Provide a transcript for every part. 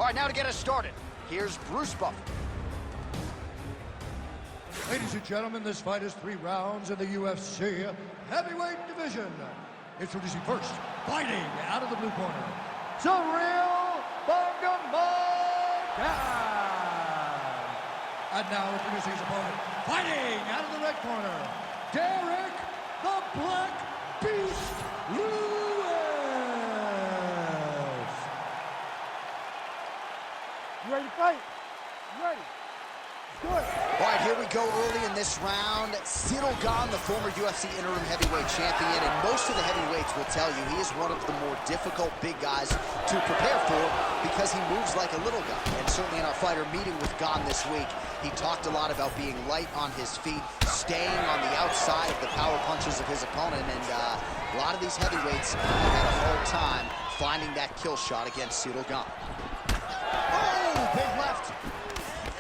All right, now to get us started, here's Bruce Buffer. Ladies and gentlemen, this fight is 3 rounds in the UFC heavyweight division. Introducing first, fighting out of the blue corner, Ciryl. And now introducing his opponent, fighting out of the red corner, Derrick the Black Beast Lewis. You ready to fight? You ready? Let's do it. All right, here we go early in this round. Ciryl, the former UFC interim heavyweight champion, and most of the heavyweights will tell you he is one of the more difficult big guys to prepare for because he moves like a little guy. And certainly in our fighter meeting with Gane this week, he talked a lot about being light on his feet, staying on the outside of the power punches of his opponent, and a lot of these heavyweights have had a hard time finding that kill shot against Ciryl. Oh, big left.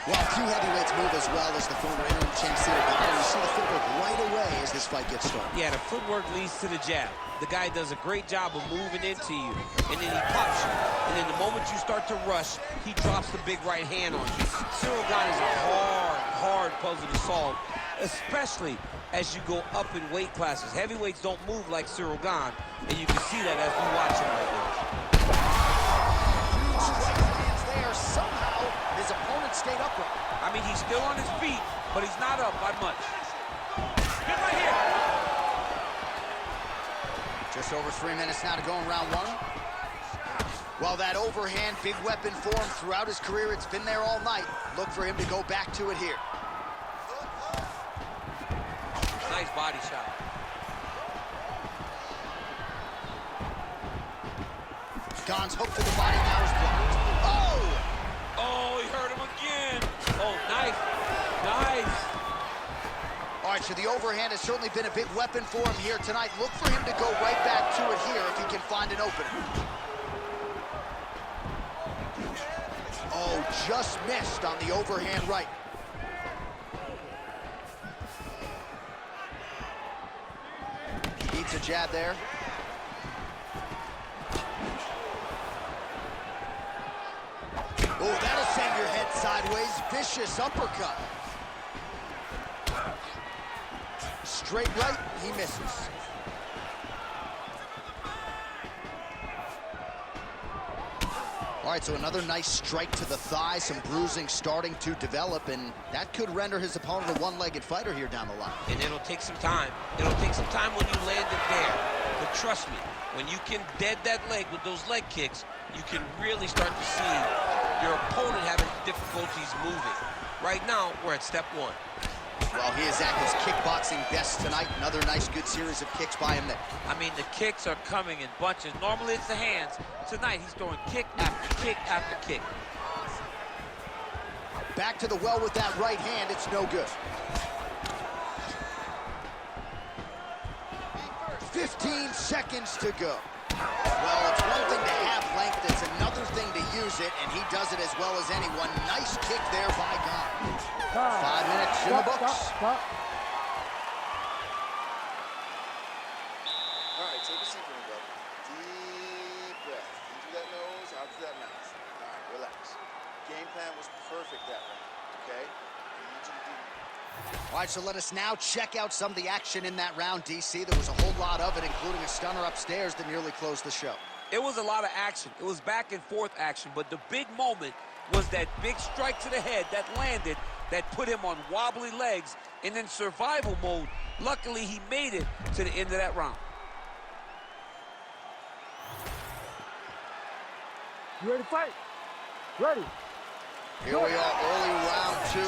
Well, few heavyweights move as well as the former interim champ Ciryl. You see the footwork right away as this fight gets started. Yeah, the footwork leads to the jab. The guy does a great job of moving into you, and then he pops you. And then the moment you start to rush, he drops the big right hand on you. Ciryl is a hard puzzle to solve, especially as you go up in weight classes. Heavyweights don't move like Ciryl, and you can see that as we watch him right now. Huge strike lands there. Somehow, his opponent stayed upright. I mean, he's still on his feet, but he's not up by much. Get right here. Just over 3 minutes now to go in round 1. Well, that overhand, big weapon for him throughout his career. It's been there all night. Look for him to go back to it here. Nice body shot. Gane's hook to the body now is blocked. Oh! Oh, he hurt him again. Oh, nice. Nice. All right, so the overhand has certainly been a big weapon for him here tonight. Look for him to go right back to it here if he can find an opening. Oh, just missed on the overhand right. Beats a jab there. Oh, that'll send your head sideways. Vicious uppercut. Straight right, he misses. All right, so another nice strike to the thigh, some bruising starting to develop, and that could render his opponent a one-legged fighter here down the line. And it'll take some time. It'll take some time when you land it there. But trust me, when you can dead that leg with those leg kicks, you can really start to see your opponent having difficulties moving. Right now, we're at step 1. Well, he is at his kickboxing best tonight. Another nice, good series of kicks by him there. I mean, the kicks are coming in bunches. Normally, it's the hands. Tonight, he's throwing kick after kick after kick. Back to the well with that right hand. It's no good. 15 seconds to go. Well, it's one thing to have length. It's another thing to use it, and he does it as well as anyone. Nice kick there by Gane. 5 minutes in the books. Stop. All right, take a seat for me, brother. Deep breath. In through that nose, out through that mouth. All right, relax. Game plan was perfect that round, okay? I need you to do. All right, so let us now check out some of the action in that round, DC. There was a whole lot of it, including a stunner upstairs that nearly closed the show. It was a lot of action. It was back and forth action, but the big moment was that big strike to the head that landed, that put him on wobbly legs, and in survival mode. Luckily, he made it to the end of that round. You ready to fight? Ready. Here we are, early round 2.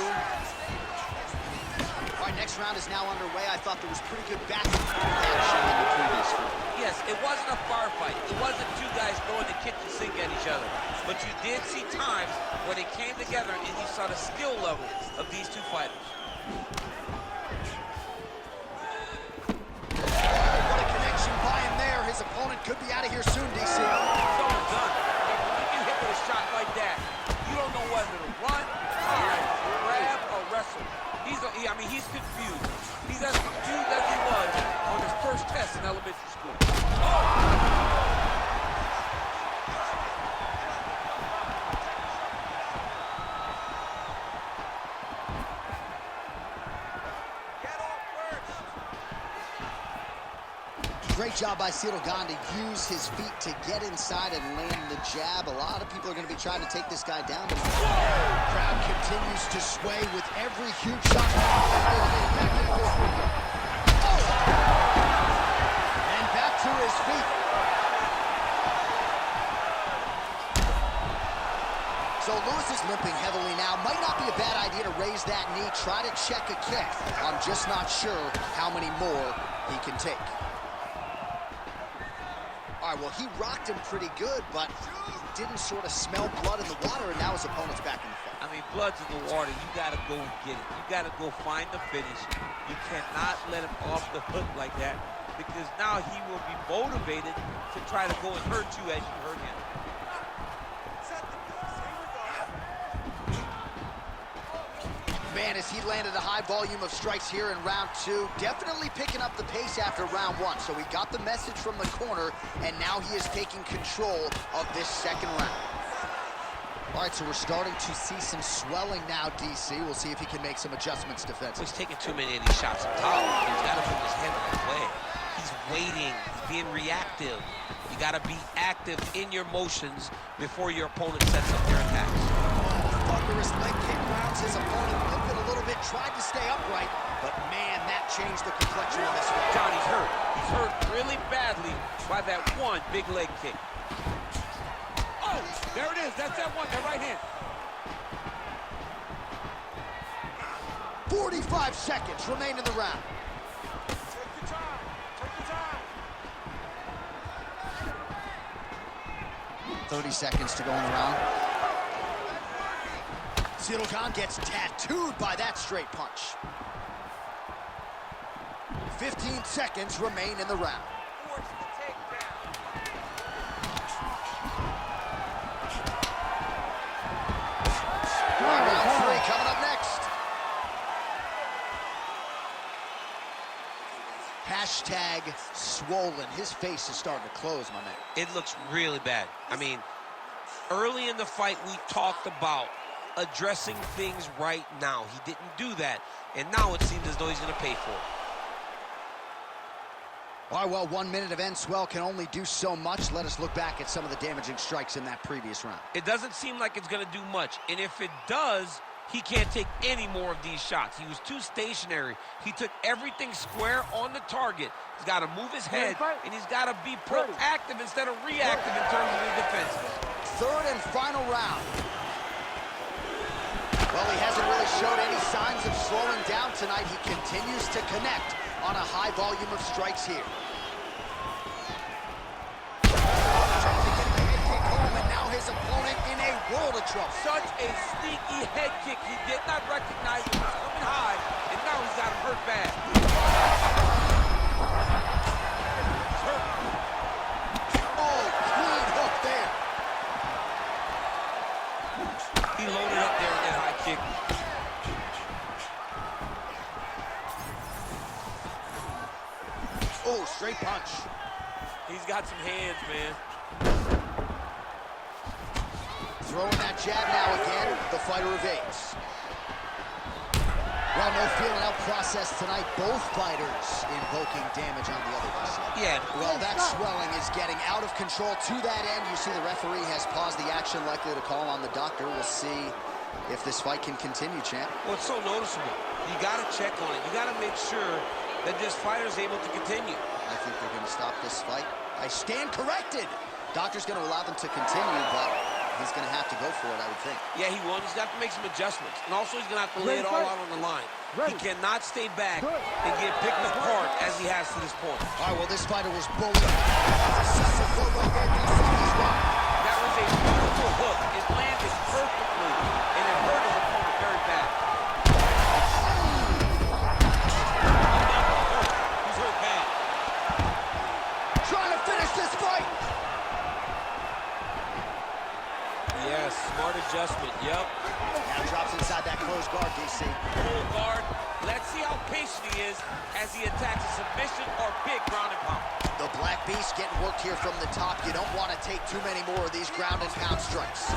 All right, next round is now underway. I thought there was pretty good back and forth action in the previous round. Yes, it wasn't a firefight. It wasn't two guys throwing the kitchen sink at each other. But you did see times where they came together and you saw the skill level of these two fighters. What a connection by him there. His opponent could be out of here soon, DC. So done. When you hit with a shot like that, you don't know whether to run, grab, or wrestle. He's confused. He's as confused as he was on his first test in elementary school. Great job by Ciryl Gane to use his feet to get inside and land the jab. A lot of people are going to be trying to take this guy down. But crowd continues to sway with every huge shot. And back to his feet. So Lewis is limping heavily now. Might not be a bad idea to raise that knee, try to check a kick. I'm just not sure how many more he can take. All right, well, he rocked him pretty good, but he didn't sort of smell blood in the water, and now his opponent's back in the fight. I mean, blood's in the water. You got to go and get it. You got to go find the finish. You cannot let him off the hook like that, because now he will be motivated to try to go and hurt you as you hurt him. Man, as he landed a high volume of strikes here in round two, definitely picking up the pace after round one. So he got the message from the corner, and now he is taking control of this second round. All right, so we're starting to see some swelling now, DC. We'll see if he can make some adjustments defensively. He's taking too many of these shots up top. He's got to move his head out of the way. He's waiting. He's being reactive. You got to be active in your motions before your opponent sets up their attacks. Thunderous leg kick rounds his opponent. Limping a little bit, tried to stay upright, but man, that changed the complexion of this fight. Johnny's hurt. He's hurt really badly by that one big leg kick. Oh, there it is. That's that one, that right hand. 45 seconds remain in the round. Take your time. Take your time. 30 seconds to go in the round. Ciryl Gane gets tattooed by that straight punch. 15 seconds remain in the round. Round three coming up next. Hashtag swollen. His face is starting to close, my man. It looks really bad. I mean, early in the fight, we talked about addressing things right now. He didn't do that, and now it seems as though he's going to pay for it. All right, well, 1 minute of end swell can only do so much. Let us look back at some of the damaging strikes in that previous round. It doesn't seem like it's going to do much, and if it does, he can't take any more of these shots. He was too stationary. He took everything square on the target. He's got to move his head, and he's got to be proactive instead of reactive in terms of his defense. Third and final round. Well, he hasn't really showed any signs of slowing down tonight. He continues to connect on a high volume of strikes here. Trying to get the head kick home, and now his opponent in a world of trouble. Such a sneaky head kick. He did not recognize it was coming high, and now he's got him hurt bad. He's hurt. Oh, clean hook there. He loaded up there in that high kick. Oh, straight punch. He's got some hands, man. Throwing that jab now again. The fighter evades. Well, no feeling out process tonight. Both fighters invoking damage on the other side. Yeah. Well, that swelling is getting out of control. To that end, you see the referee has paused the action, likely to call on the doctor. We'll see if this fight can continue, champ. Well, it's so noticeable. You got to check on it. You got to make sure that this fighter is able to continue. I think they're going to stop this fight. I stand corrected. Doctor's going to allow them to continue, but he's going to have to go for it, I would think. Yeah, he will. He's got to make some adjustments. And also, he's going to have to lay it all out on the line. He cannot stay back and get picked apart as he has to this point. All right, well, this fighter was bullied. That was a beautiful hook. It landed perfectly, and it hurt his opponent very bad. He's hurt bad. Trying to finish this fight. Yes, smart adjustment. Yep. Now drops inside that closed guard, DC. Full guard. Let's see how patient he is as he attacks a submission or big ground and pound. The Black Beast getting worked here from the top. You don't want to take too many more of these ground and pound strikes.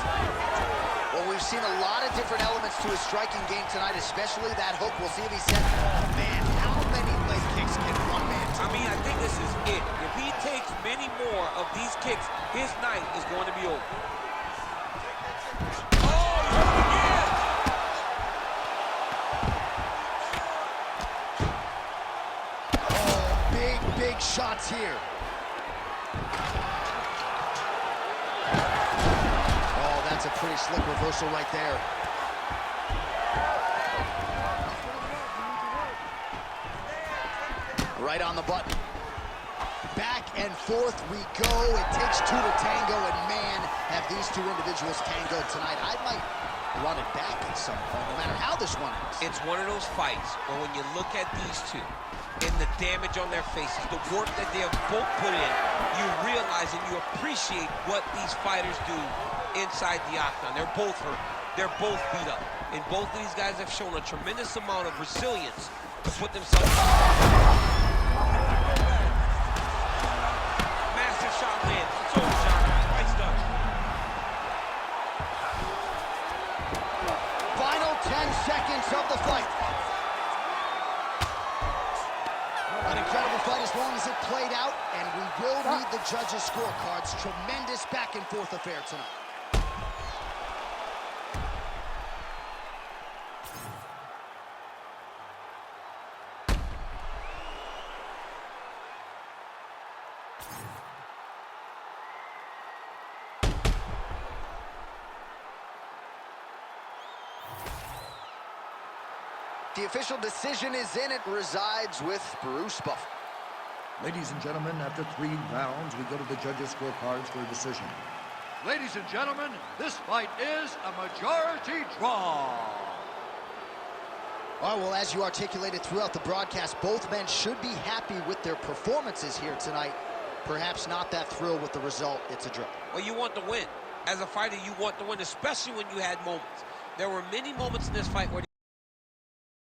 Well, we've seen a lot of different elements to his striking game tonight, especially that hook. We'll see if he sets. Man, how many leg kicks kicks in one man. I mean, I think this is it. If he takes many more of these kicks, his night is going to be over. Oh, yeah! Oh, big shots here. Oh, that's a pretty slick reversal right there. Right on the button. Back and forth we go. It takes two to tango, and man, have these two individuals tangoed tonight. I might run it back at some point, no matter how this one ends. It's one of those fights where when you look at these two and the damage on their faces, the work that they have both put in, you realize and you appreciate what these fighters do inside the octagon. They're both hurt. They're both beat up. And both of these guys have shown a tremendous amount of resilience to put themselves massive shot lands. It's over, John. Fight's done. Final 10 seconds of the fight. An incredible fight as long as it played out, and we will need the judges' scorecards. Tremendous back and forth affair tonight. The official decision is in. It resides with Bruce Buffer. Ladies and gentlemen, after 3 rounds, we go to the judges' scorecards for a decision. Ladies and gentlemen, this fight is a majority draw. All right, well, as you articulated throughout the broadcast, both men should be happy with their performances here tonight. Perhaps not that thrilled with the result. It's a draw. Well, you want to win. As a fighter, you want to win, especially when you had moments. There were many moments in this fight where